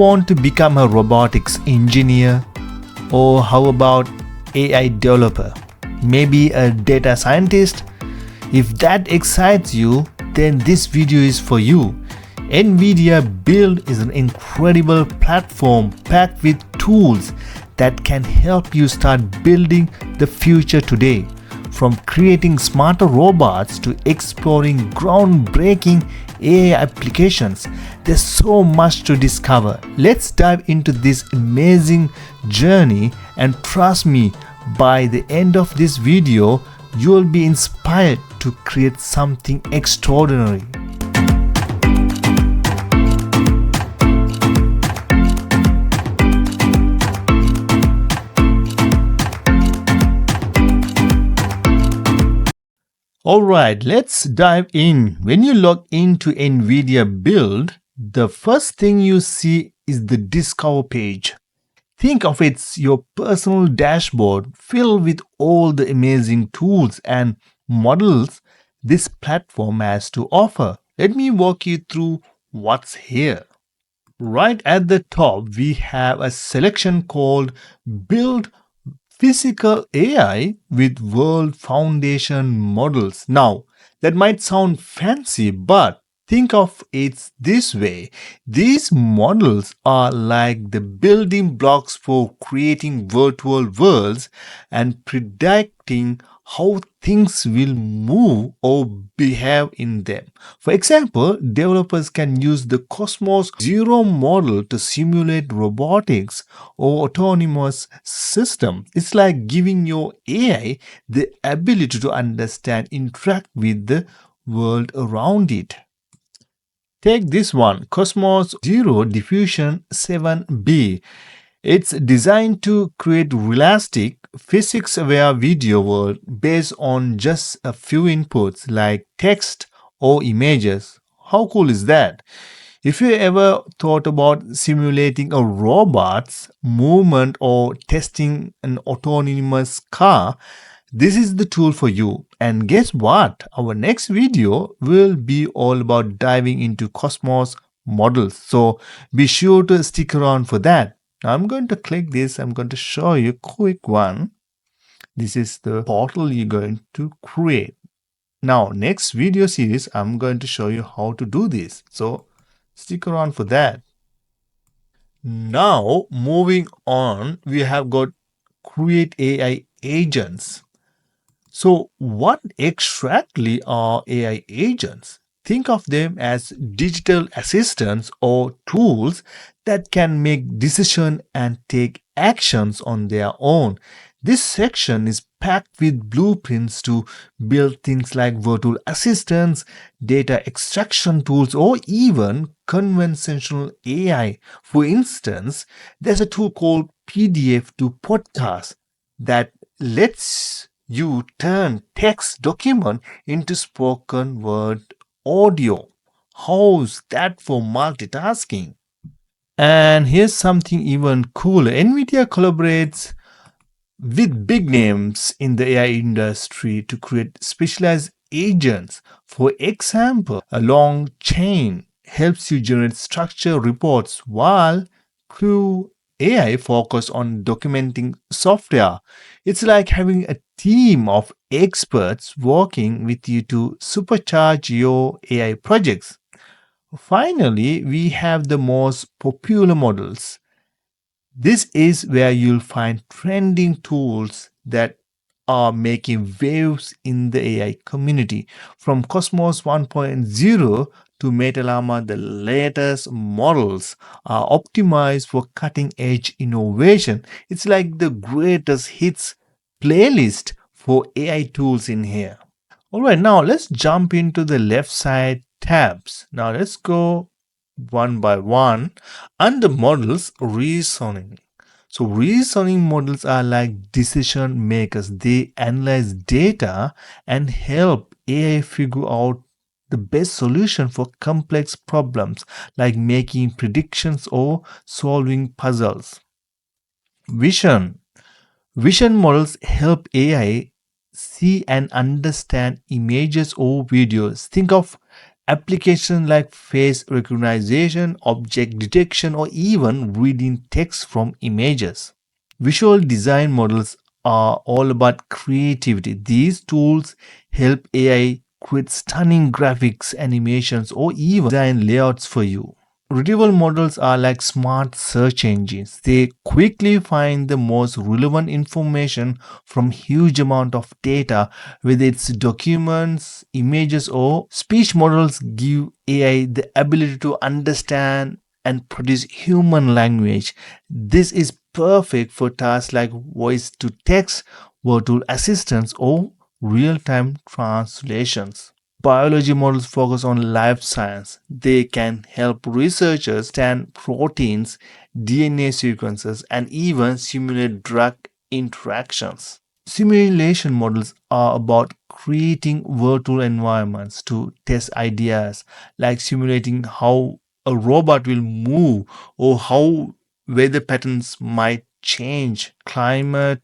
want to become a robotics engineer? Or how about AI developer? Maybe a data scientist? If that excites you, then this video is for you. NVIDIA Build is an incredible platform packed with tools that can help you start building the future today. From creating smarter robots to exploring groundbreaking AI applications, there's so much to discover. Let's dive into this amazing journey, and trust me, by the end of this video, you'll be inspired to create something extraordinary. Alright, let's dive in. When you log into NVIDIA Build, the first thing you see is the Discover page. Think of it as your personal dashboard filled with all the amazing tools and models this platform has to offer. Let me walk you through what's here. Right at the top, we have a selection called Build Physical AI with World Foundation Models. Now, that might sound fancy, but think of it this way. These models are like the building blocks for creating virtual worlds and predicting how things will move or behave in them. For example, developers can use the Cosmos Zero model to simulate robotics or autonomous systems. It's like giving your AI the ability to understand, interact with the world around it. Take this one, Cosmos Zero Diffusion 7B. It's designed to create realistic, physics-aware video world based on just a few inputs like text or images. How cool is that? If you ever thought about simulating a robot's movement or testing an autonomous car, this is the tool for you. And guess what? Our next video will be all about diving into Cosmos models. So be sure to stick around for that. I'm going to click this. I'm going to show you a quick one. This is the portal you're going to create. Now, next video series, I'm going to show you how to do this. So stick around for that. Now, moving on, we have got Create AI Agents. So what exactly are AI agents? Think of them as digital assistants or tools that can make decisions and take actions on their own. This section is packed with blueprints to build things like virtual assistants, data extraction tools, or even conversational AI. For instance, there's a tool called PDF to Podcast that lets you turn text document into spoken word audio. How's that for multitasking? And here's something even cooler. NVIDIA collaborates with big names in the AI industry to create specialized agents. For example, a long chain helps you generate structured reports, while Crew AI focus on documenting software. It's like having a team of experts working with you to supercharge your AI projects. Finally, we have the most popular models. This is where you'll find trending tools that are making waves in the AI community. From Cosmos 1.0 to Metalama, the latest models are optimized for cutting-edge innovation. It's like the greatest hits playlist for AI tools in here. Alright, now let's jump into the left side tabs. Now let's go one by one. Under models, reasoning. So reasoning models are like decision makers. They analyze data and help AI figure out the best solution for complex problems like making predictions or solving puzzles. Vision. Vision models help AI see and understand images or videos. Think of Applications like face recognition, object detection, or even reading text from images. Visual design models are all about creativity. These tools help AI create stunning graphics, animations, or even design layouts for you. Retrieval models are like smart search engines. They quickly find the most relevant information from huge amount of data, whether it's documents, images, or speech models give AI the ability to understand and produce human language. This is perfect for tasks like voice to text, virtual assistants, or real-time translations. Biology models focus on life science. They can help researchers understand proteins, DNA sequences, and even simulate drug interactions. Simulation models are about creating virtual environments to test ideas, like simulating how a robot will move or how weather patterns might change. Climate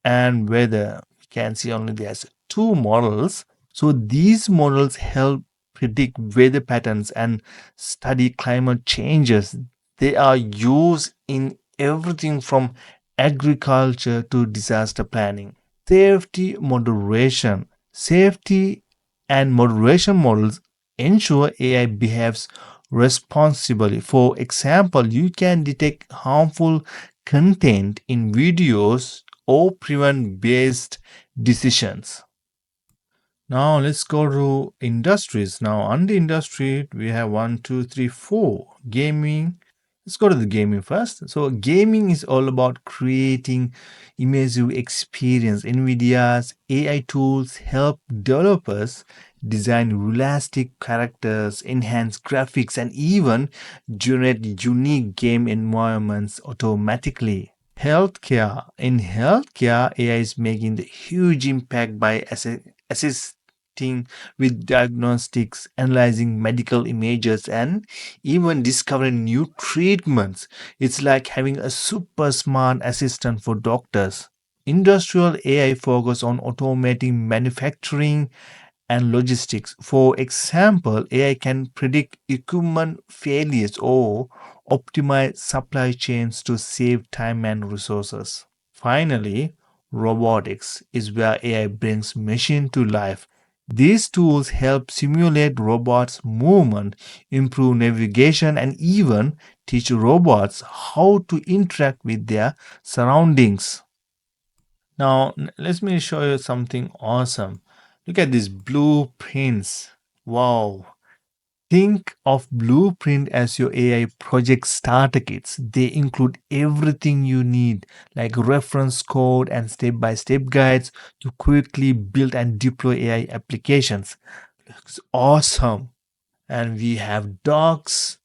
and weather. You can see only there's two models. So these models help predict weather patterns and study climate changes. They are used in everything from agriculture to disaster planning. Safety moderation. Safety and moderation models ensure AI behaves responsibly. For example, you can detect harmful content in videos or prevent based decisions. Now let's go to industries. Now on the industry, we have one, two, three, four. Gaming. Let's go to the gaming first. So gaming is all about creating immersive experience. NVIDIA's AI tools help developers design realistic characters, enhance graphics, and even generate unique game environments automatically. Healthcare. In healthcare, AI is making the huge impact by assisting with diagnostics, analyzing medical images, and even discovering new treatments. It's like having a super smart assistant for doctors. Industrial AI focus on automating manufacturing and logistics. For example, AI can predict equipment failures or optimize supply chains to save time and resources. Finally, robotics is where AI brings machine to life. These tools help simulate robots' movement, improve navigation, and even teach robots how to interact with their surroundings. Now, let me show you something awesome. Look at these blueprints. Wow. Think of Blueprint as your AI project starter kits. They include everything you need, like reference code and step by step guides to quickly build and deploy AI applications. Looks awesome. And we have docs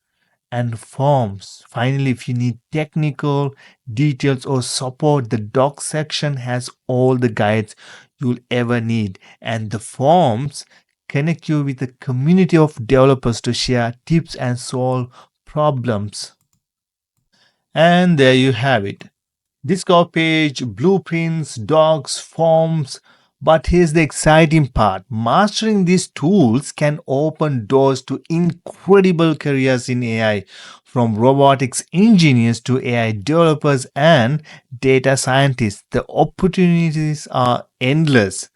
and forms. Finally, if you need technical details or support, the doc section has all the guides you'll ever need. And the forms connect you with a community of developers to share tips and solve problems. And there you have it. Discover page, blueprints, docs, forms. But here's the exciting part. Mastering these tools can open doors to incredible careers in AI, from robotics engineers to AI developers and data scientists. The opportunities are endless.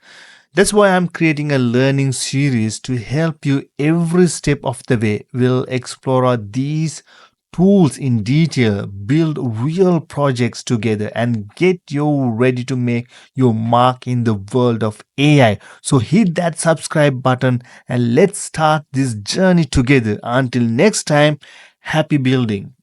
That's why I'm creating a learning series to help you every step of the way. We'll explore these tools in detail, build real projects together, and get you ready to make your mark in the world of AI. So hit that subscribe button and let's start this journey together. Until next time, happy building.